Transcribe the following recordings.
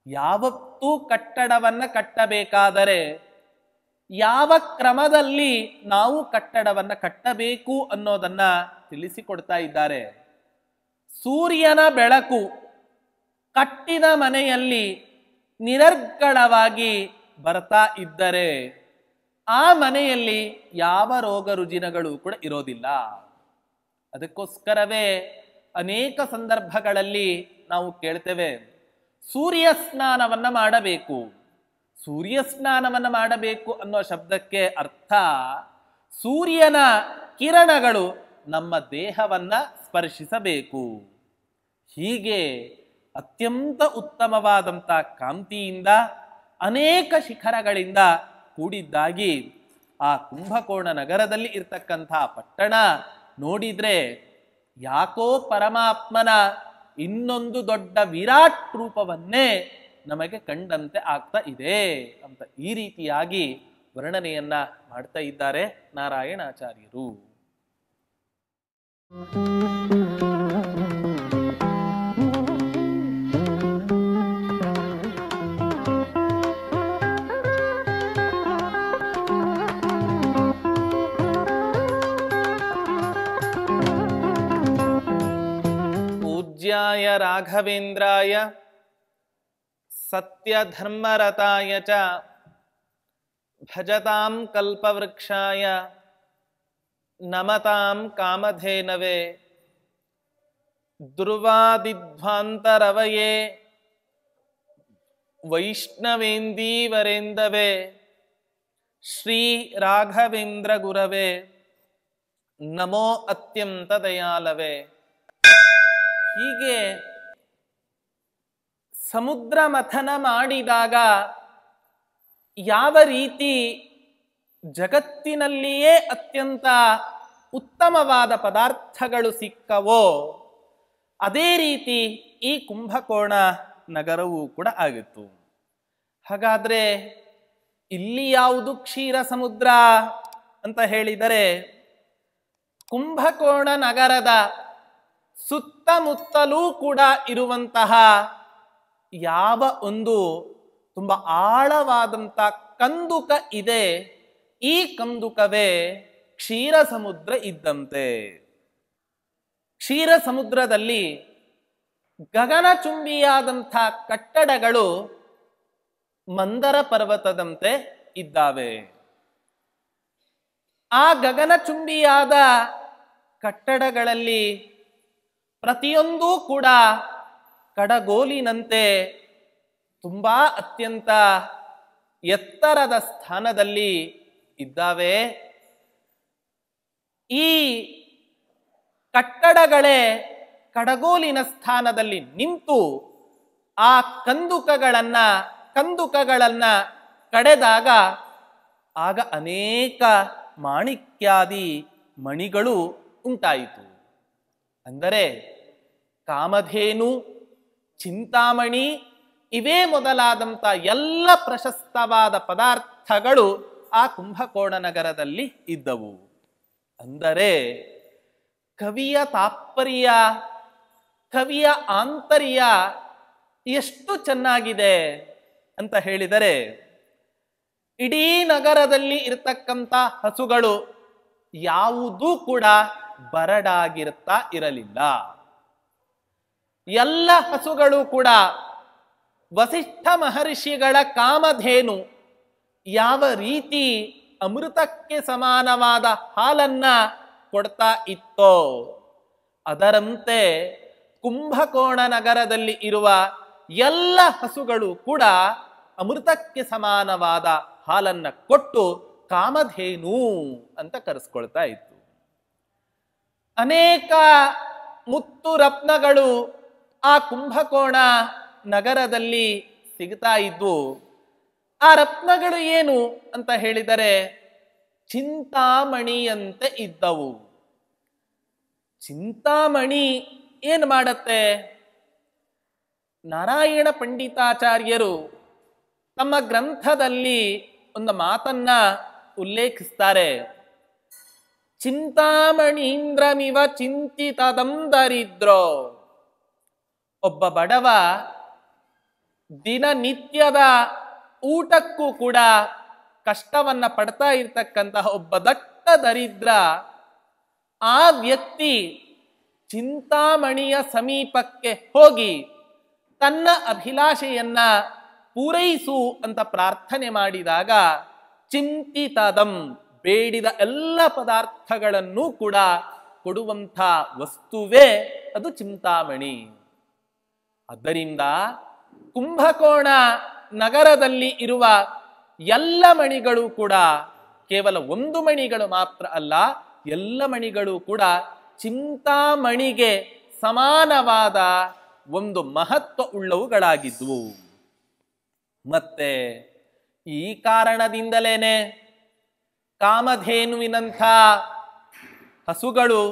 ಯಾವತ್ತೂ ಕಟ್ಟಡವನ್ನ ಕಟ್ಟಬೇಕಾದರೆ ಯಾವ ಕ್ರಮದಲ್ಲಿ ನಾವು ಕಟ್ಟಡವನ್ನ ಕಟ್ಟಬೇಕು ಅನ್ನೋದನ್ನ ತಿಳಿಸಿಕೊಡ್ತಾ ಇದ್ದಾರೆ. ಸೂರ್ಯನ ಬೆಳಕು ಕಟ್ಟಿದ ಮನೆಯಲ್ಲಿ ನಿರರ್ಗಳವಾಗಿ ಬರ್ತಾ ಇದ್ದರೆ ಆ ಮನೆಯಲ್ಲಿ ಯಾವ ರೋಗ ರುಜಿನಗಳು ಕೂಡ ಇರೋದಿಲ್ಲ. ಅದಕ್ಕೋಸ್ಕರವೇ ಅನೇಕ ಸಂದರ್ಭಗಳಲ್ಲಿ ನಾವು ಕೇಳ್ತೇವೆ, ಸೂರ್ಯ ಸ್ನಾನವನ್ನ ಮಾಡಬೇಕು. ಸೂರ್ಯ ಸ್ನಾನವನ್ನ ಮಾಡಬೇಕು ಅನ್ನೋ ಶಬ್ದಕ್ಕೆ ಅರ್ಥ ಸೂರ್ಯನ ಕಿರಣಗಳು ನಮ್ಮ ದೇಹವನ್ನ ಸ್ಪರ್ಶಿಸಬೇಕು. ಹೀಗೆ ಅತ್ಯಂತ ಉತ್ತಮವಾದಂಥ ಕಾಂತಿಯಿಂದ ಅನೇಕ ಶಿಖರಗಳಿಂದ ಕೂಡಿದ್ದಾಗಿ ಆ ಕುಂಭಕೋಣ ನಗರದಲ್ಲಿ ಇರ್ತಕ್ಕಂಥ ಪಟ್ಟಣ ನೋಡಿದ್ರೆ ಯಾಕೋ ಪರಮಾತ್ಮನ ಇನ್ನೊಂದು ದೊಡ್ಡ ವಿರಾಟ್ ರೂಪವನ್ನೇ ನಮಗೆ ಕಂಡಂತೆ ಆಗ್ತಾ ಇದೆ ಅಂತ ಈ ರೀತಿಯಾಗಿ ವರ್ಣನೆಯನ್ನ ಮಾಡ್ತಾ ಇದ್ದಾರೆ ನಾರಾಯಣಾಚಾರ್ಯರು. ಪೂಜ್ಯಾಯ ರಾಘವೇಂದ್ರಾಯ ಸತ್ಯಧರ್ಮರತಾಯ ಚ ಭಜತಾಂ ಕಲ್ಪವೃಕ್ಷಾಯ ನಮತಾಂ ಕಾಮಧೇನವೇ ದುರ್ವಾದಿಧ್ವಾಂತರವಯೇ ವೈಷ್ಣವೇಂದೀವರೇಂದವೇ ಶ್ರೀ ರಾಘವೇಂದ್ರ ಗುರವೇ ನಮೋ ಅತ್ಯಂತ ದಯಾಲವೇ. ಹೀಗೆ ಸಮುದ್ರ ಮಥನ ಮಾಡಿದಾಗ ಯಾವ ರೀತಿ ಜಗತ್ತಿನಲ್ಲಿಯೇ ಅತ್ಯಂತ ಉತ್ತಮವಾದ ಪದಾರ್ಥಗಳು ಸಿಕ್ಕವೋ ಅದೇ ರೀತಿ ಈ ಕುಂಭಕೋಣ ನಗರವೂ ಕೂಡ ಆಗಿತ್ತು. ಹಾಗಾದ್ರೆ ಇಲ್ಲಿ ಯಾವುದು ಕ್ಷೀರ ಸಮುದ್ರ ಅಂತ ಹೇಳಿದರೆ ಕುಂಭಕೋಣ ನಗರದ ಸುತ್ತಮುತ್ತಲೂ ಕೂಡ ಇರುವಂತಹ ಯಾವ ಒಂದು ತುಂಬಾ ಆಳವಾದಂಥ ಕಂದುಕ ಇದೆ, ಈ ಕಂದುಕವೇ ಕ್ಷೀರ ಸಮುದ್ರ ಇದ್ದಂತೆ. ಕ್ಷೀರ ಸಮುದ್ರದಲ್ಲಿ ಗಗನಚುಂಬಿಯಾದಂಥ ಕಟ್ಟಡಗಳು ಮಂದರ ಪರ್ವತದಂತೆ ಇದ್ದಾವೆ. ಆ ಗಗನಚುಂಬಿಯಾದ ಕಟ್ಟಡಗಳಲ್ಲಿ ಪ್ರತಿಯೊಂದೂ ಕೂಡ ಕಡಗೋಲಿನಂತೆ ತುಂಬಾ ಅತ್ಯಂತ ಎತ್ತರದ ಸ್ಥಾನದಲ್ಲಿ ಇದ್ದಾವೆ. ಈ ಕಟ್ಟಡಗಳೇ ಕಡಗೋಲಿನ ಸ್ಥಾನದಲ್ಲಿ ನಿಂತು ಆ ಕಂದುಕಗಳನ್ನ ಕಡೆದಾಗ ಆಗ ಅನೇಕ ಮಾಣಿಕ್ಯಾದಿ ಮಣಿಗಳು ಉಂಟಾಯಿತು. ಅಂದರೆ ಕಾಮಧೇನು, ಚಿಂತಾಮಣಿ ಇವೇ ಮೊದಲಾದಂಥ ಎಲ್ಲ ಪ್ರಶಸ್ತವಾದ ಪದಾರ್ಥಗಳು ಆ ಕುಂಭಕೋಣ ನಗರದಲ್ಲಿ ಇದ್ದವು. ಅಂದರೆ ಕವಿಯ ತಾತ್ಪರ್ಯ, ಕವಿಯ ಆಂತರ್ಯ ಎಷ್ಟು ಚೆನ್ನಾಗಿದೆ ಅಂತ ಹೇಳಿದರೆ, ಇಡೀ ನಗರದಲ್ಲಿ ಇರತಕ್ಕಂಥ ಹಸುಗಳು ಯಾವುದೂ ಕೂಡ ಬರಡಾಗಿರ್ತಾ ಇರಲಿಲ್ಲ. ಎಲ್ಲ ಹಸುಗಳು ಕೂಡ ವಸಿಷ್ಠ ಮಹರ್ಷಿಗಳ ಕಾಮಧೇನು ಯಾವ ರೀತಿ ಅಮೃತಕ್ಕೆ ಸಮಾನವಾದ ಹಾಲನ್ನ ಕೊಡ್ತಾ ಇತ್ತೋ ಅದರಂತೆ ಕುಂಭಕೋಣ ನಗರದಲ್ಲಿ ಇರುವ ಎಲ್ಲ ಹಸುಗಳು ಕೂಡ ಅಮೃತಕ್ಕೆ ಸಮಾನವಾದ ಹಾಲನ್ನ ಕೊಟ್ಟು ಕಾಮಧೇನು ಅಂತ ಕರೆಸ್ಕೊಳ್ತಾ ಇತ್ತು. ಅನೇಕ ಮುತ್ತು ರತ್ನಗಳು ಆ ಕುಂಭಕೋಣ ನಗರದಲ್ಲಿ ಸಿಗ್ತಾ ಇದ್ವು. ಆ ರತ್ನಗಳು ಏನು ಅಂತ ಹೇಳಿದರೆ ಚಿಂತಾಮಣಿಯಂತೆ ಇದ್ದವು. ಚಿಂತಾಮಣಿ ಏನ್ ಮಾಡತ್ತೆ? ನಾರಾಯಣ ಪಂಡಿತಾಚಾರ್ಯರು ತಮ್ಮ ಗ್ರಂಥದಲ್ಲಿ ಒಂದು ಮಾತನ್ನ ಉಲ್ಲೇಖಿಸ್ತಾರೆ. ಚಿಂತಾಮಣೀಂದ್ರಮಿವ ಚಿಂತಿತದಂ ದರಿದ್ರೋ. ಒಬ್ಬ ಬಡವ ದಿನನಿತ್ಯದ ಊಟಕ್ಕೂ ಕೂಡ ಕಷ್ಟವನ್ನ ಪಡ್ತಾ ಇರ್ತಕ್ಕಂತಹ ಒಬ್ಬ ದಟ್ಟ ದರಿದ್ರ, ಆ ವ್ಯಕ್ತಿ ಚಿಂತಾಮಣಿಯ ಸಮೀಪಕ್ಕೆ ಹೋಗಿ ತನ್ನ ಅಭಿಲಾಷೆಯನ್ನ ಪೂರೈಸು ಅಂತ ಪ್ರಾರ್ಥನೆ ಮಾಡಿದಾಗ ಚಿಂತಿತದಂ, ಬೇಡಿದ ಎಲ್ಲ ಪದಾರ್ಥಗಳನ್ನು ಕೂಡ ಕೊಡುವಂಥ ವಸ್ತುವೇ ಅದು ಚಿಂತಾಮಣಿ. ಆದ್ದರಿಂದ ಕುಂಭಕೋಣ ನಗರದಲ್ಲಿ ಇರುವ ಎಲ್ಲ ಮಣಿಗಳು ಕೂಡ ಕೇವಲ ಒಂದು ಮಣಿಗಳು ಮಾತ್ರ ಅಲ್ಲ, ಎಲ್ಲ ಮಣಿಗಳು ಕೂಡ ಚಿಂತಾಮಣಿಗೆ ಸಮಾನವಾದ ಒಂದು ಮಹತ್ವ ಉಳ್ಳವುಗಳಾಗಿದ್ವು. ಮತ್ತೆ ಈ ಕಾರಣದಿಂದಲೇನೆ ಕಾಮಧೇನುವಿನಂಥ ಹಸುಗಳು,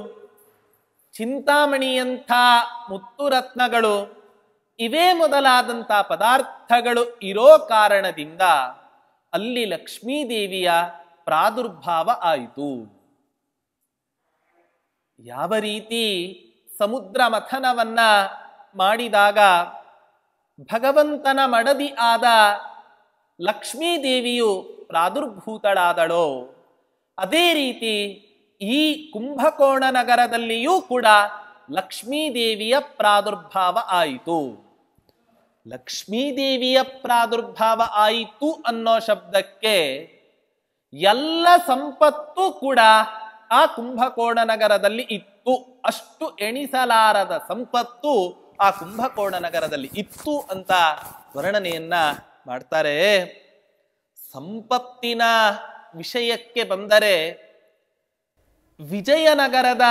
ಚಿಂತಾಮಣಿಯಂಥ ಮುತ್ತುರತ್ನಗಳು, ಇವೇ ಮೊದಲಾದಂಥ ಪದಾರ್ಥಗಳು ಇರೋ ಕಾರಣದಿಂದ ಅಲ್ಲಿ ಲಕ್ಷ್ಮೀದೇವಿಯ ಪ್ರಾದುರ್ಭಾವ ಆಯಿತು. ಯಾವ ರೀತಿ ಸಮುದ್ರ ಮಥನವನ್ನ ಮಾಡಿದಾಗ ಭಗವಂತನ ಮಡದಿ ಆದ ಲಕ್ಷ್ಮೀದೇವಿಯು ಪ್ರಾದುರ್ಭೂತಳಾದಳೋ, ಅದೇ ರೀತಿ ಈ ಕುಂಭಕೋಣ ನಗರದಲ್ಲಿಯೂ ಕೂಡ ಲಕ್ಷ್ಮೀದೇವಿಯ ಪ್ರಾದುರ್ಭಾವ ಆಯಿತು. ಲಕ್ಷ್ಮೀದೇವಿಯ ಪ್ರಾದುರ್ಭಾವ ಆಯಿತು ಅನ್ನೋ ಶಬ್ದಕ್ಕೆ ಎಲ್ಲ ಸಂಪತ್ತು ಕೂಡ ಆ ಕುಂಭಕೋಣ ನಗರದಲ್ಲಿ ಇತ್ತು. ಅಷ್ಟು ಎಣಿಸಲಾರದ ಸಂಪತ್ತು ಆ ಕುಂಭಕೋಣ ನಗರದಲ್ಲಿ ಇತ್ತು ಅಂತ ವರ್ಣನೆಯನ್ನ ಮಾಡ್ತಾರೆ. ಸಂಪತ್ತಿನ ವಿಷಯಕ್ಕೆ ಬಂದರೆ ವಿಜಯನಗರದ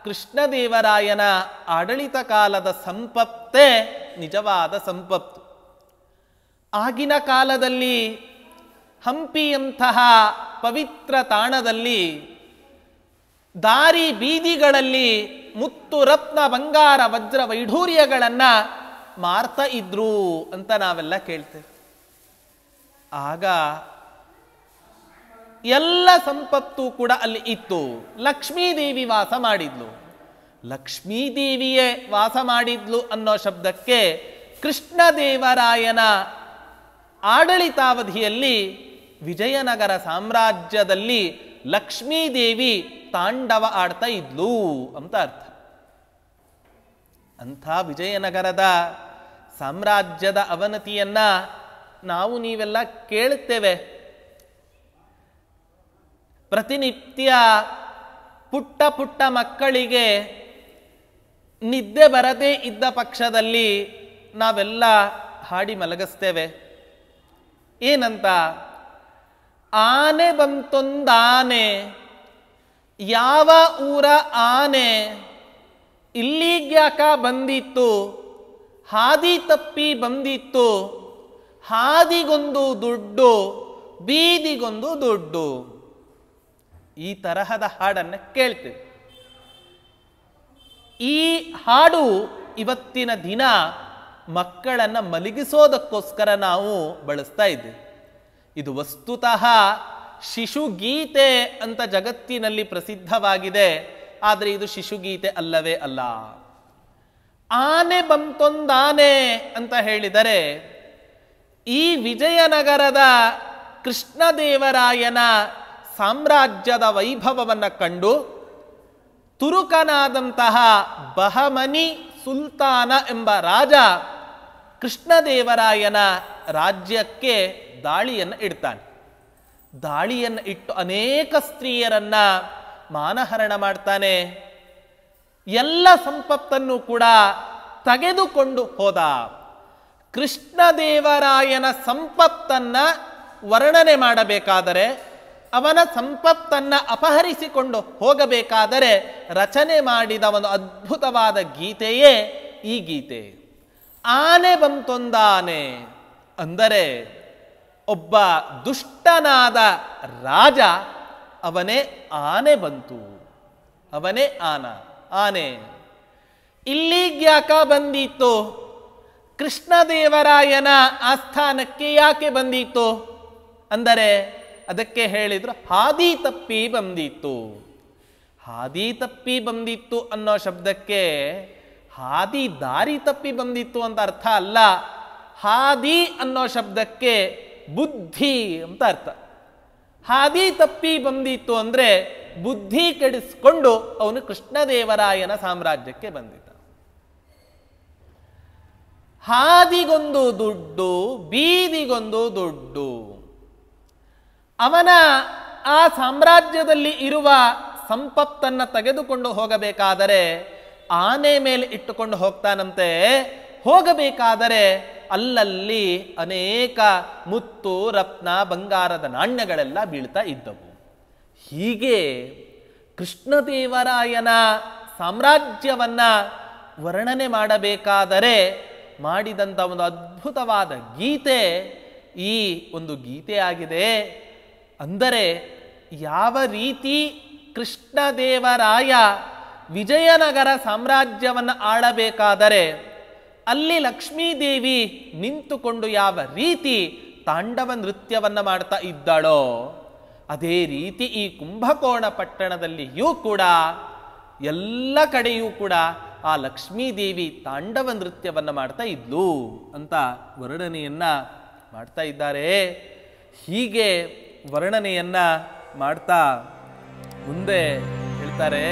ಕೃಷ್ಣದೇವರಾಯನ ಆಡಳಿತ ಕಾಲದ ಸಂಪತ್ತೇ ನಿಜವಾದ ಸಂಪತ್ತು. ಆಗಿನ ಕಾಲದಲ್ಲಿ ಹಂಪಿಯಂತಹ ಪವಿತ್ರ ತಾಣದಲ್ಲಿ ದಾರಿ ಬೀದಿಗಳಲ್ಲಿ ಮುತ್ತು ರತ್ನ ಬಂಗಾರ ವಜ್ರ ವೈಢೂರ್ಯಗಳನ್ನ ಮಾರ್ತಾ ಇದ್ರು ಅಂತ ನಾವೆಲ್ಲ ಕೇಳ್ತೇವೆ. ಆಗ ಎಲ್ಲ ಸಂಪತ್ತು ಕೂಡ ಅಲ್ಲಿ ಇತ್ತು. ಲಕ್ಷ್ಮೀದೇವಿ ವಾಸ ಮಾಡಿದ್ಲು. ಲಕ್ಷ್ಮೀದೇವಿಯೇ ವಾಸ ಮಾಡಿದ್ಲು ಅನ್ನೋ ಶಬ್ದಕ್ಕೆ ಕೃಷ್ಣದೇವರಾಯನ ಆಡಳಿತಾವಧಿಯಲ್ಲಿ ವಿಜಯನಗರ ಸಾಮ್ರಾಜ್ಯದಲ್ಲಿ ಲಕ್ಷ್ಮೀದೇವಿ ತಾಂಡವ ಆಡ್ತಾ ಇದ್ಲು ಅಂತ ಅರ್ಥ. ಅಂಥ ವಿಜಯನಗರದ ಸಾಮ್ರಾಜ್ಯದ ಅವನತಿಯನ್ನ ನಾವು ನೀವೆಲ್ಲ ಕೇಳುತ್ತೇವೆ. ಪ್ರತಿನಿತ್ಯ ಪುಟ್ಟ ಪುಟ್ಟ ಮಕ್ಕಳಿಗೆ ನಿದ್ದೆ ಬರದೇ ಇದ್ದ ಪಕ್ಷದಲ್ಲಿ ನಾವೆಲ್ಲ ಹಾಡಿ ಮಲಗಿಸ್ತೇವೆ. ಏನಂತ? ಆನೆ ಬಂತೊಂದಾನೆ, ಯಾವ ಊರ ಆನೆ, ಇಲ್ಲಿಗ್ಯಾಕ ಬಂದಿತ್ತು, ಹಾದಿ ತಪ್ಪಿ ಬಂದಿತ್ತು, ಹಾದಿಗೊಂದು ದುಡ್ಡು, ಬೀದಿಗೊಂದು ದುಡ್ಡು. ಈ ತರಹದ ಹಾಡನ್ನು ಕೇಳ್ತೇವೆ. ಈ ಹಾಡು ಇವತ್ತಿನ ದಿನ ಮಕ್ಕಳನ್ನು ಮಲಗಿಸೋದಕ್ಕೋಸ್ಕರ ನಾವು ಬಳಸ್ತಾ ಇದ್ದೇವೆ. ಇದು ವಸ್ತುತಃ ಶಿಶುಗೀತೆ ಅಂತ ಜಗತ್ತಿನಲ್ಲಿ ಪ್ರಸಿದ್ಧವಾಗಿದೆ. ಆದರೆ ಇದು ಶಿಶುಗೀತೆ ಅಲ್ಲವೇ ಅಲ್ಲ. ಆನೆ ಬಂತೊಂದಾನೆ ಅಂತ ಹೇಳಿದರೆ ಈ ವಿಜಯನಗರದ ಕೃಷ್ಣದೇವರಾಯನ ಸಾಮ್ರಾಜ್ಯದ ವೈಭವವನ್ನು ಕಂಡು ತುರುಕನಾದಂತಹ ಬಹಮನಿ ಸುಲ್ತಾನ ಎಂಬ ರಾಜ ಕೃಷ್ಣದೇವರಾಯನ ರಾಜ್ಯಕ್ಕೆ ದಾಳಿಯನ್ನು ಇಡ್ತಾನೆ. ದಾಳಿಯನ್ನು ಇಟ್ಟು ಅನೇಕ ಸ್ತ್ರೀಯರನ್ನ ಮಾನಹರಣ ಮಾಡ್ತಾನೆ. ಎಲ್ಲ ಸಂಪತ್ತನ್ನು ಕೂಡ ತೆಗೆದುಕೊಂಡು ಹೋದ. ಕೃಷ್ಣದೇವರಾಯನ ಸಂಪತ್ತನ್ನ ವರ್ಣನೆ ಮಾಡಬೇಕಾದರೆ, ಅವನ ಸಂಪತ್ತನ್ನ ಅಪಹರಿಸಿಕೊಂಡು ಹೋಗಬೇಕಾದರೆ ರಚನೆ ಮಾಡಿದ ಒಂದು ಅದ್ಭುತವಾದ ಗೀತೆಯೇ ಈ ಗೀತೆ. ಆನೆ ಬಂತೊಂದಾನೆ ಅಂದರೆ ಒಬ್ಬ ದುಷ್ಟನಾದ ರಾಜ, ಅವನೇ ಆನೆ ಬಂತು, ಅವನೇ ಆನೆ. ಇಲ್ಲಿಗ್ಯಾಕ ಬಂದಿತ್ತು? ಕೃಷ್ಣದೇವರಾಯನ ಆಸ್ಥಾನಕ್ಕೆ ಯಾಕೆ ಬಂದಿತ್ತು ಅಂದರೆ ಅದಕ್ಕೆ ಹೇಳಿದ್ರು ಹಾದಿ ತಪ್ಪಿ ಬಂದಿತ್ತು. ಹಾದಿ ತಪ್ಪಿ ಬಂದಿತ್ತು ಅನ್ನೋ ಶಬ್ದಕ್ಕೆ ಹಾದಿ ದಾರಿ ತಪ್ಪಿ ಬಂದಿತ್ತು ಅಂತ ಅರ್ಥ ಅಲ್ಲ. ಹಾದಿ ಅನ್ನೋ ಶಬ್ದಕ್ಕೆ ಬುದ್ಧಿ ಅಂತ ಅರ್ಥ. ಹಾದಿ ತಪ್ಪಿ ಬಂದಿತ್ತು ಅಂದರೆ ಬುದ್ಧಿ ಕೆಡಿಸ್ಕೊಂಡು ಅವನು ಕೃಷ್ಣದೇವರಾಯನ ಸಾಮ್ರಾಜ್ಯಕ್ಕೆ ಬಂದಿದ್ದ. ಹಾದಿಗೊಂದು ದುಡ್ಡು, ಬೀದಿಗೊಂದು ದುಡ್ಡು. ಅವನ ಆ ಸಾಮ್ರಾಜ್ಯದಲ್ಲಿ ಇರುವ ಸಂಪತ್ತನ್ನು ತೆಗೆದುಕೊಂಡು ಹೋಗಬೇಕಾದರೆ ಆನೆ ಮೇಲೆ ಇಟ್ಟುಕೊಂಡು ಹೋಗ್ತಾನಂತೆ. ಹೋಗಬೇಕಾದರೆ ಅಲ್ಲಲ್ಲಿ ಅನೇಕ ಮುತ್ತು, ರತ್ನ, ಬಂಗಾರದ ನಾಣ್ಯಗಳೆಲ್ಲ ಬೀಳ್ತಾ ಇದ್ದವು. ಹೀಗೆ ಕೃಷ್ಣದೇವರಾಯನ ಸಾಮ್ರಾಜ್ಯವನ್ನ ವರ್ಣನೆ ಮಾಡಬೇಕಾದರೆ ಮಾಡಿದಂಥ ಒಂದು ಅದ್ಭುತವಾದ ಗೀತೆ ಈ ಒಂದು ಗೀತೆ ಆಗಿದೆ. ಅಂದರೆ ಯಾವ ರೀತಿ ಕೃಷ್ಣದೇವರಾಯ ವಿಜಯನಗರ ಸಾಮ್ರಾಜ್ಯವನ್ನು ಆಳಬೇಕಾದರೆ ಅಲ್ಲಿ ಲಕ್ಷ್ಮೀದೇವಿ ನಿಂತುಕೊಂಡು ಯಾವ ರೀತಿ ತಾಂಡವ ನೃತ್ಯವನ್ನು ಮಾಡ್ತಾ ಇದ್ದಾಳೋ ಅದೇ ರೀತಿ ಈ ಕುಂಭಕೋಣ ಪಟ್ಟಣದಲ್ಲಿಯೂ ಕೂಡ ಎಲ್ಲ ಕಡೆಯೂ ಕೂಡ ಆ ಲಕ್ಷ್ಮೀದೇವಿ ತಾಂಡವ ನೃತ್ಯವನ್ನು ಮಾಡ್ತಾ ಇದ್ಲು ಅಂತ ವರ್ಣನೆಯನ್ನ ಮಾಡ್ತಾ ಇದ್ದಾರೆ. ಹೀಗೆ ವರ್ಣನೆಯನ್ನ ಮಾಡ್ತಾ ಮುಂದೆ ಹೇಳ್ತಾರೆ,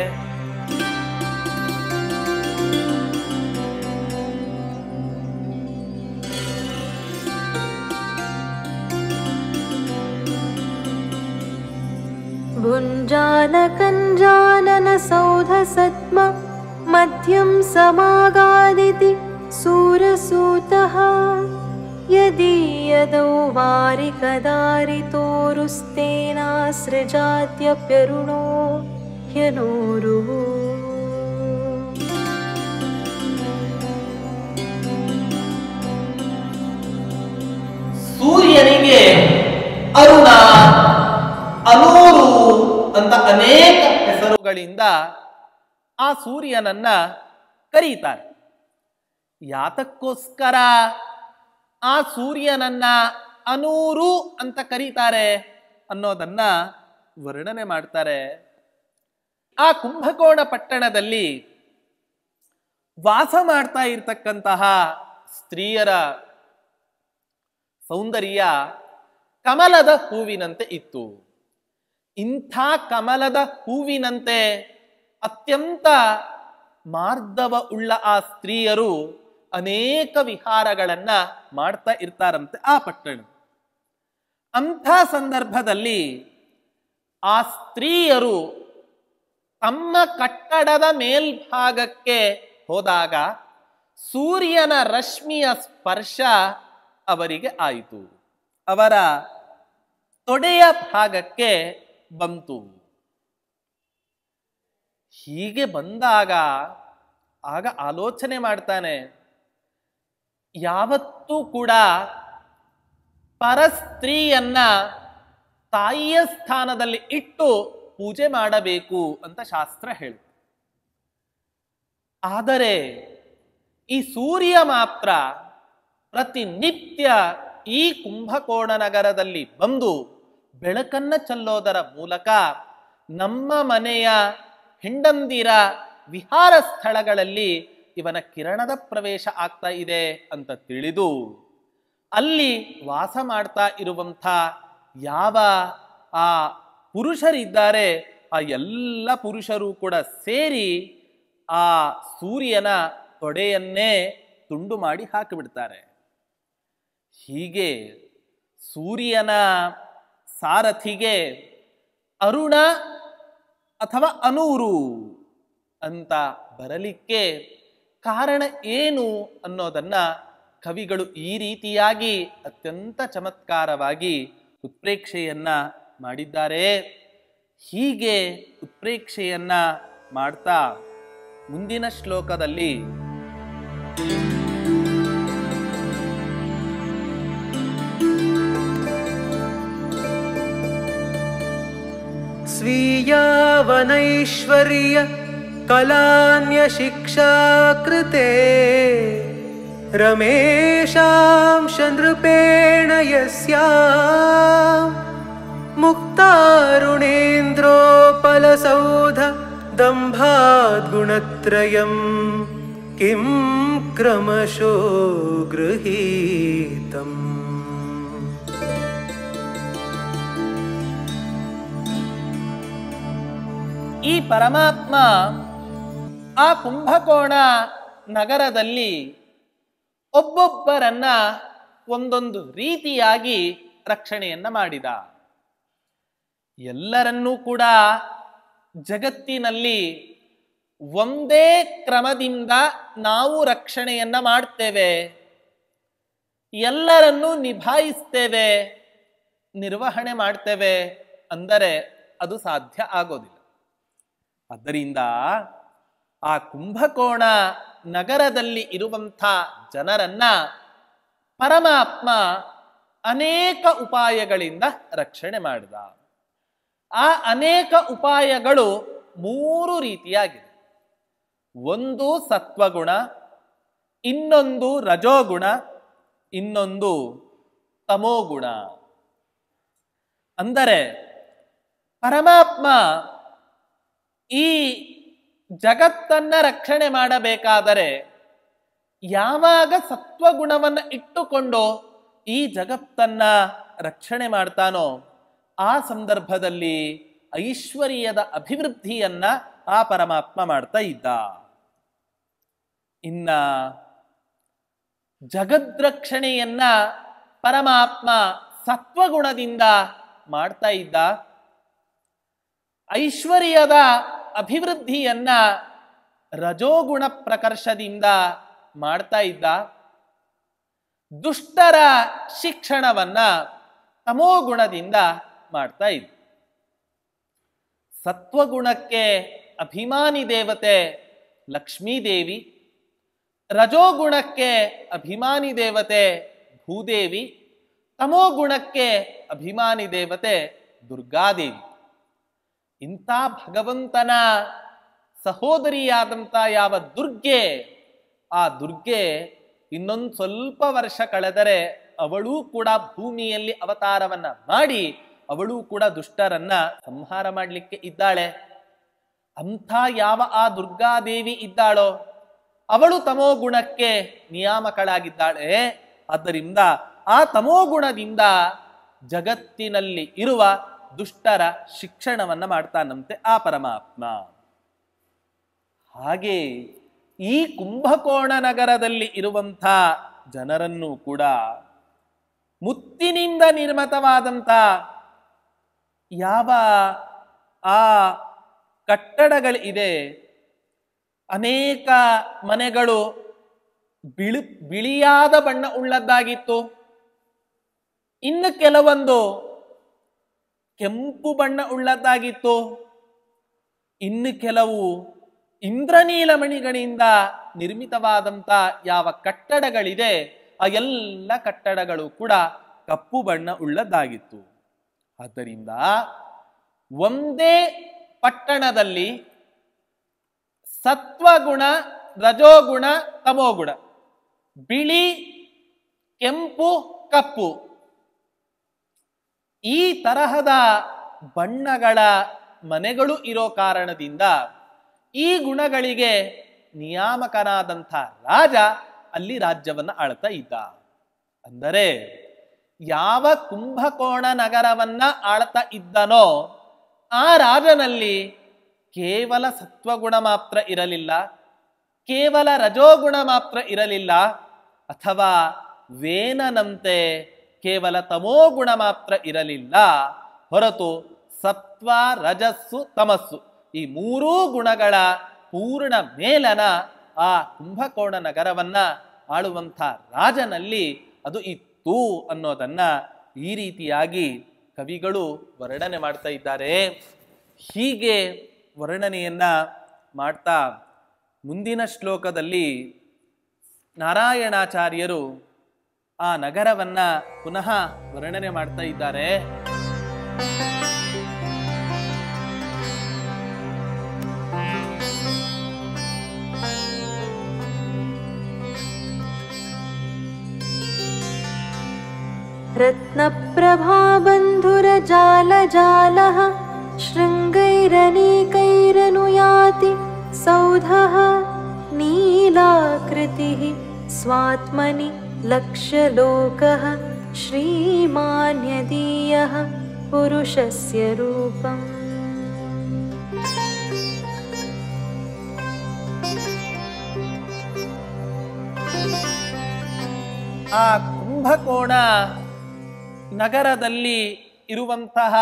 ಭುಂಜಾನ ಕಂಜಾನನ ಸೌಧ ಸದ್ಮ ಮಧ್ಯಂ ಸಮಾಗಾದಿತಿ ಸೂರಸೂತಃ ಯದೀಯದೌ ವಾರಿಕದಾರಿತೋರುಸ್ತೇನಾಸೃಜಾತ್ಯಪ್ಯರುಣೋ ಹ್ಯನೂರುಃ. ಸೂರ್ಯನಿಗೆ ಅರುಣ, ಅನೂರು ಅಂತ ಅನೇಕ ಹೆಸರುಗಳಿಂದ ಆ ಸೂರ್ಯನನ್ನ ಕರೀತಾರೆ. ಯಾತಕ್ಕೋಸ್ಕರ ಆ ಸೂರ್ಯನನ್ನ ಅನೂರು ಅಂತ ಕರೀತಾರೆ ಅನ್ನೋದನ್ನ ವರ್ಣನೆ ಮಾಡ್ತಾರೆ. ಆ ಕುಂಭಕೋಣ ಪಟ್ಟಣದಲ್ಲಿ ವಾಸ ಮಾಡ್ತಾ ಇರ್ತಕ್ಕಂತಹ ಸ್ತ್ರೀಯರ ಸೌಂದರ್ಯ ಕಮಲದ ಹೂವಿನಂತೆ ಇತ್ತು. ಇಂಥ ಕಮಲದ ಹೂವಿನಂತೆ ಅತ್ಯಂತ ಮಾರ್ಧವ ಉಳ್ಳ ಆ ಸ್ತ್ರೀಯರು ಅನೇಕ ವಿಹಾರಗಳನ್ನ ಮಾಡ್ತಾ ಇರ್ತಾರಂತೆ ಆ ಪಟ್ಟಣ. ಅಂಥ ಸಂದರ್ಭದಲ್ಲಿ ಆ ಸ್ತ್ರೀಯರು ತಮ್ಮ ಕಟ್ಟಡದ ಮೇಲ್ಭಾಗಕ್ಕೆ ಹೋದಾಗ ಸೂರ್ಯನ ರಶ್ಮಿಯ ಸ್ಪರ್ಶ ಅವರಿಗೆ ಆಯಿತು. ಅವರ ತೊಡೆಯ ಭಾಗಕ್ಕೆ ಬಂತು. ಹೀಗೆ ಬಂದಾಗ ಆಗ ಆಲೋಚನೆ ಮಾಡ್ತಾನೆ, ಯಾವತ್ತೂ ಕೂಡ ಪರಸ್ತ್ರೀಯನ್ನ ತಾಯಿಯ ಸ್ಥಾನದಲ್ಲಿ ಇಟ್ಟು ಪೂಜೆ ಮಾಡಬೇಕು ಅಂತ ಶಾಸ್ತ್ರ ಹೇಳುತ್ತೆ. ಆದರೆ ಈ ಸೂರ್ಯ ಮಾತ್ರ ಪ್ರತಿನಿತ್ಯ ಈ ಕುಂಭಕೋಣ ನಗರದಲ್ಲಿ ಬಂದು ಬೆಳಕನ್ನ ಚೆಲ್ಲೋದರ ಮೂಲಕ ನಮ್ಮ ಮನೆಯ ಹೆಂಡಂದಿರ ವಿಹಾರ ಸ್ಥಳಗಳಲ್ಲಿ ಇವನ ಕಿರಣದ ಪ್ರವೇಶ ಆಗ್ತಾ ಇದೆ ಅಂತ ತಿಳಿದು ಅಲ್ಲಿ ವಾಸ ಮಾಡ್ತಾ ಇರುವಂಥ ಯಾವ ಆ ಪುರುಷರಿದ್ದಾರೆ ಆ ಎಲ್ಲ ಪುರುಷರು ಕೂಡ ಸೇರಿ ಆ ಸೂರ್ಯನ ತೊಡೆಯನ್ನೇ ತುಂಡು ಮಾಡಿ ಹಾಕಿಬಿಡ್ತಾರೆ. ಹೀಗೆ ಸೂರ್ಯನ ಸಾರಥಿಗೆ ಅರುಣ ಅಥವಾ ಅನೂರು ಅಂತ ಬರಲಿಕ್ಕೆ ಕಾರಣ ಏನು ಅನ್ನೋದನ್ನ ಕವಿಗಳು ಈ ರೀತಿಯಾಗಿ ಅತ್ಯಂತ ಚಮತ್ಕಾರವಾಗಿ ಉತ್ಪ್ರೇಕ್ಷೆಯನ್ನ ಮಾಡಿದ್ದಾರೆ. ಹೀಗೆ ಉತ್ಪ್ರೇಕ್ಷೆಯನ್ನ ಮಾಡ್ತಾ ಮುಂದಿನ ಶ್ಲೋಕದಲ್ಲಿ ಸ್ವೀಯಾವನೈಶ್ವರ್ಯ ಕಲಾನ್ಯ ಶಿಕ್ಷಾ ಕೃತೆ ರಮೇಶಾಂಶ ನೃಪೇಣ ಯಸ್ಯಾಂ ಮುಕ್ತಾರುಣೇಂದ್ರೋಪಲಸೌಧ ದಂಭಾದ್ ಗುಣತ್ರಯಂ किं क्रमशो गृहीतम्। ಈ ಪರಮಾತ್ಮ ಆ ಕುಂಭಕೋಣ ನಗರದಲ್ಲಿ ಒಬ್ಬೊಬ್ಬರನ್ನ ಒಂದೊಂದು ರೀತಿಯಾಗಿ ರಕ್ಷಣೆಯನ್ನ ಮಾಡಿದ. ಎಲ್ಲರನ್ನೂ ಕೂಡ ಜಗತ್ತಿನಲ್ಲಿ ಒಂದೇ ಕ್ರಮದಿಂದ ನಾವು ರಕ್ಷಣೆಯನ್ನ ಮಾಡ್ತೇವೆ, ಎಲ್ಲರನ್ನೂ ನಿಭಾಯಿಸ್ತೇವೆ, ನಿರ್ವಹಣೆ ಮಾಡ್ತೇವೆ ಅಂದರೆ ಅದು ಸಾಧ್ಯ ಆಗೋದಿಲ್ಲ. ಆದ್ದರಿಂದ ಆ ಕುಂಭಕೋಣ ನಗರದಲ್ಲಿ ಇರುವಂಥ ಜನರನ್ನ ಪರಮಾತ್ಮ ಅನೇಕ ಉಪಾಯಗಳಿಂದ ರಕ್ಷಣೆ ಮಾಡಿದ. ಆ ಅನೇಕ ಉಪಾಯಗಳು 3 ರೀತಿಯಾಗಿದೆ. ಒಂದು ಸತ್ವಗುಣ, ಇನ್ನೊಂದು ರಜೋಗುಣ, ಇನ್ನೊಂದು ತಮೋಗುಣ. ಅಂದರೆ ಪರಮಾತ್ಮ ಈ ಜಗತ್ತನ್ನ ರಕ್ಷಣೆ ಮಾಡಬೇಕಾದರೆ ಯಾವಾಗ ಸತ್ವಗುಣವನ್ನು ಇಟ್ಟುಕೊಂಡು ಈ ಜಗತ್ತನ್ನ ರಕ್ಷಣೆ ಮಾಡ್ತಾನೋ ಆ ಸಂದರ್ಭದಲ್ಲಿ ಐಶ್ವರ್ಯದ ಅಭಿವೃದ್ಧಿಯನ್ನ ಆ ಪರಮಾತ್ಮ ಮಾಡ್ತಾ ಇದ್ದ. ಇನ್ನ ಜಗದ್ರಕ್ಷಣೆಯನ್ನ ಪರಮಾತ್ಮ ಸತ್ವಗುಣದಿಂದ ಮಾಡ್ತಾ ಇದ್ದ. ಐಶ್ವರ್ಯದ ಅಭಿವೃದ್ಧಿಯನ್ನ ರಜೋಗುಣ ಪ್ರಕರ್ಷದಿಂದ ಮಾಡ್ತಾ ಇದ್ದ. ದುಷ್ಟರ ಶಿಕ್ಷಣವನ್ನ ತಮೋಗುಣದಿಂದ ಮಾಡ್ತಾ ಇದ್ದ. ಸತ್ವಗುಣಕ್ಕೆ ಅಭಿಮಾನಿ ದೇವತೆ ಲಕ್ಷ್ಮೀದೇವಿ, ರಜೋಗುಣಕ್ಕೆ ಅಭಿಮಾನಿ ದೇವತೆ ಭೂದೇವಿ, ತಮೋಗುಣಕ್ಕೆ ಅಭಿಮಾನಿ ದೇವತೆ ದುರ್ಗಾದೇವಿ. ಇಂಥ ಭಗವಂತನ ಸಹೋದರಿಯಾದಂಥ ಯಾವ ದುರ್ಗೆ, ಆ ದುರ್ಗೆ ಇನ್ನೊಂದು ಸ್ವಲ್ಪ ವರ್ಷ ಕಳೆದರೆ ಅವಳೂ ಕೂಡ ಭೂಮಿಯಲ್ಲಿ ಅವತಾರವನ್ನ ಮಾಡಿ ಅವಳೂ ಕೂಡ ದುಷ್ಟರನ್ನ ಸಂಹಾರ ಮಾಡಲಿಕ್ಕೆ ಇದ್ದಾಳೆ. ಅಂಥ ಯಾವ ಆ ದುರ್ಗಾದೇವಿ ಇದ್ದಾಳೋ ಅವಳು ತಮೋಗುಣಕ್ಕೆ ನಿಯಾಮಕಳಾಗಿದ್ದಾಳೆ. ಆದ್ದರಿಂದ ಆ ತಮೋಗುಣದಿಂದ ಜಗತ್ತಿನಲ್ಲಿ ಇರುವ ದುಷ್ಟರ ಶಿಕ್ಷಣವನ್ನ ಮಾಡ್ತಾನಂತೆ ಆ ಪರಮಾತ್ಮ. ಹಾಗೆ ಈ ಕುಂಭಕೋಣ ನಗರದಲ್ಲಿ ಇರುವಂಥ ಜನರನ್ನು ಕೂಡ ಮುತ್ತಿನಿಂದ ನಿರ್ಮಿತವಾದಂಥ ಯಾವ ಆ ಕಟ್ಟಡಗಳಿದೆ, ಅನೇಕ ಮನೆಗಳು ಬಿಳಿಯಾದ ಬಣ್ಣ ಉಳ್ಳದ್ದಾಗಿತ್ತು. ಇನ್ನು ಕೆಲವೊಂದು ಕೆಂಪು ಬಣ್ಣ ಉಳ್ಳದ್ದಾಗಿತ್ತು. ಇನ್ನು ಕೆಲವು ಇಂದ್ರನೀಲಮಣಿಗಳಿಂದ ನಿರ್ಮಿತವಾದಂಥ ಯಾವ ಕಟ್ಟಡಗಳಿದೆ ಆ ಎಲ್ಲ ಕಟ್ಟಡಗಳು ಕೂಡ ಕಪ್ಪು ಬಣ್ಣ ಉಳ್ಳದ್ದಾಗಿತ್ತು. ಆದ್ದರಿಂದ ಒಂದೇ ಪಟ್ಟಣದಲ್ಲಿ ಸತ್ವಗುಣ, ರಜೋಗುಣ, ತಮೋಗುಣ, ಬಿಳಿ, ಕೆಂಪು, ಕಪ್ಪು, ಈ ತರಹದ ಬಣ್ಣಗಳ ಮನೆಗಳು ಇರೋ ಕಾರಣದಿಂದ ಈ ಗುಣಗಳಿಗೆ ನಿಯಾಮಕನಾದಂಥ ರಾಜ ಅಲ್ಲಿ ರಾಜ್ಯವನ್ನ ಆಳ್ತಾ ಇದ್ದ. ಅಂದರೆ ಯಾವ ಕುಂಭಕೋಣ ನಗರವನ್ನ ಆಳ್ತಾ ಇದ್ದನೋ ಆ ರಾಜನಲ್ಲಿ ಕೇವಲ ಸತ್ವಗುಣ ಮಾತ್ರ ಇರಲಿಲ್ಲ, ಕೇವಲ ರಜೋಗುಣ ಮಾತ್ರ ಇರಲಿಲ್ಲ, ಅಥವಾ ವೇನನಂತೆ ಕೇವಲ ತಮೋಗುಣ ಮಾತ್ರ ಇರಲಿಲ್ಲ. ಹೊರತು ಸತ್ವ, ರಜಸ್ಸು, ತಮಸ್ಸು ಈ 3 ಗುಣಗಳ ಪೂರ್ಣ ಮೇಲನ ಆ ಕುಂಭಕೋಣ ನಗರವನ್ನ ಆಳುವಂಥ ರಾಜನಲ್ಲಿ ಅದು ಇತ್ತು ಅನ್ನೋದನ್ನ ಈ ರೀತಿಯಾಗಿ ಕವಿಗಳು ವರ್ಣನೆ ಮಾಡ್ತಾ ಇದ್ದಾರೆ. ಹೀಗೆ ವರ್ಣನೆಯನ್ನ ಮಾಡ್ತಾ ಮುಂದಿನ ಶ್ಲೋಕದಲ್ಲಿ ನಾರಾಯಣಾಚಾರ್ಯರು ಆ ನಗರವನ್ನ ಪುನಃ ವರ್ಣನೆ ಮಾಡ್ತಾ ಇದ್ದಾರೆ. रत्नप्रभाबन्धुरजालजालः शृङ्गैरनेकैरनुयाति सौधः नीलमणिमण्डितकर्णिकारः नीलाकृतिः स्वात्मनि लक्ष्यलोकः श्रीमान्यदीयः पुरुषस्य रूपम्। ಆ ಕುಂಭಕೋಣ ನಗರದಲ್ಲಿ ಇರುವಂತಹ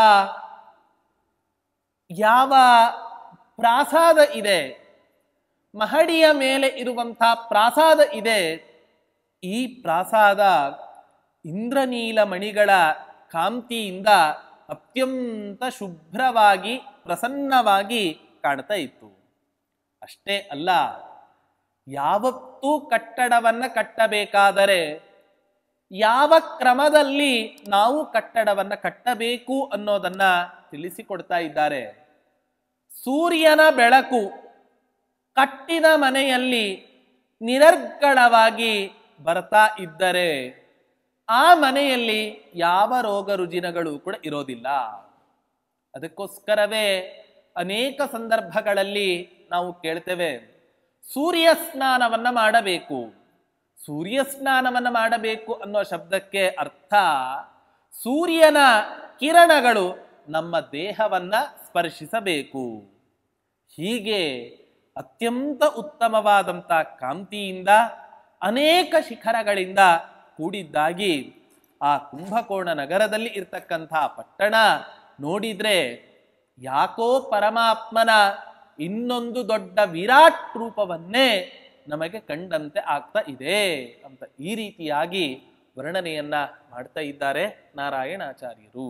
ಯಾವ ಪ್ರಾಸಾದ ಇದೆ, ಮಹಡಿಯ ಮೇಲೆ ಇರುವಂತಹ ಪ್ರಾಸಾದ ಇದೆ, ಈ ಪ್ರಾಸಾದ ಇಂದ್ರನೀಲ ಮಣಿಗಳ ಕಾಂತಿಯಿಂದ ಅತ್ಯಂತ ಶುಭ್ರವಾಗಿ ಪ್ರಸನ್ನವಾಗಿ ಕಾಣ್ತಾ ಇತ್ತು. ಅಷ್ಟೇ ಅಲ್ಲ, ಯಾವತ್ತೂ ಕಟ್ಟಡವನ್ನು ಕಟ್ಟಬೇಕಾದರೆ ಯಾವ ಕ್ರಮದಲ್ಲಿ ನಾವು ಕಟ್ಟಡವನ್ನು ಕಟ್ಟಬೇಕು ಅನ್ನೋದನ್ನ ತಿಳಿಸಿಕೊಡ್ತಾ ಇದ್ದಾರೆ. ಸೂರ್ಯನ ಬೆಳಕು ಕಟ್ಟಿದ ಮನೆಯಲ್ಲಿ ನಿರರ್ಗಳವಾಗಿ ಬರ್ತಾ ಇದ್ದರೆ ಆ ಮನೆಯಲ್ಲಿ ಯಾವ ರೋಗ ರುಜಿನಗಳು ಕೂಡ ಇರೋದಿಲ್ಲ. ಅದಕ್ಕೋಸ್ಕರವೇ ಅನೇಕ ಸಂದರ್ಭಗಳಲ್ಲಿ ನಾವು ಕೇಳ್ತೇವೆ, ಸೂರ್ಯ ಸ್ನಾನವನ್ನ ಮಾಡಬೇಕು. ಸೂರ್ಯ ಸ್ನಾನವನ್ನು ಮಾಡಬೇಕು ಅನ್ನೋ ಶಬ್ದಕ್ಕೆ ಅರ್ಥ ಸೂರ್ಯನ ಕಿರಣಗಳು ನಮ್ಮ ದೇಹವನ್ನ ಸ್ಪರ್ಶಿಸಬೇಕು. ಹೀಗೆ ಅತ್ಯಂತ ಉತ್ತಮವಾದಂಥ ಕಾಂತಿಯಿಂದ ಅನೇಕ ಶಿಖರಗಳಿಂದ ಕೂಡಿದ್ದಾಗಿ ಆ ಕುಂಭಕೋಣ ನಗರದಲ್ಲಿ ಇರ್ತಕ್ಕಂಥ ಪಟ್ಟಣ ನೋಡಿದ್ರೆ ಯಾಕೋ ಪರಮಾತ್ಮನ ಇನ್ನೊಂದು ದೊಡ್ಡ ವಿರಾಟ್ ರೂಪವನ್ನೇ ನಮಗೆ ಕಂಡಂತೆ ಆಗ್ತಾ ಇದೆ ಅಂತ ಈ ರೀತಿಯಾಗಿ ವರ್ಣನೆಯನ್ನ ಮಾಡ್ತಾ ಇದ್ದಾರೆ ನಾರಾಯಣಾಚಾರ್ಯರು.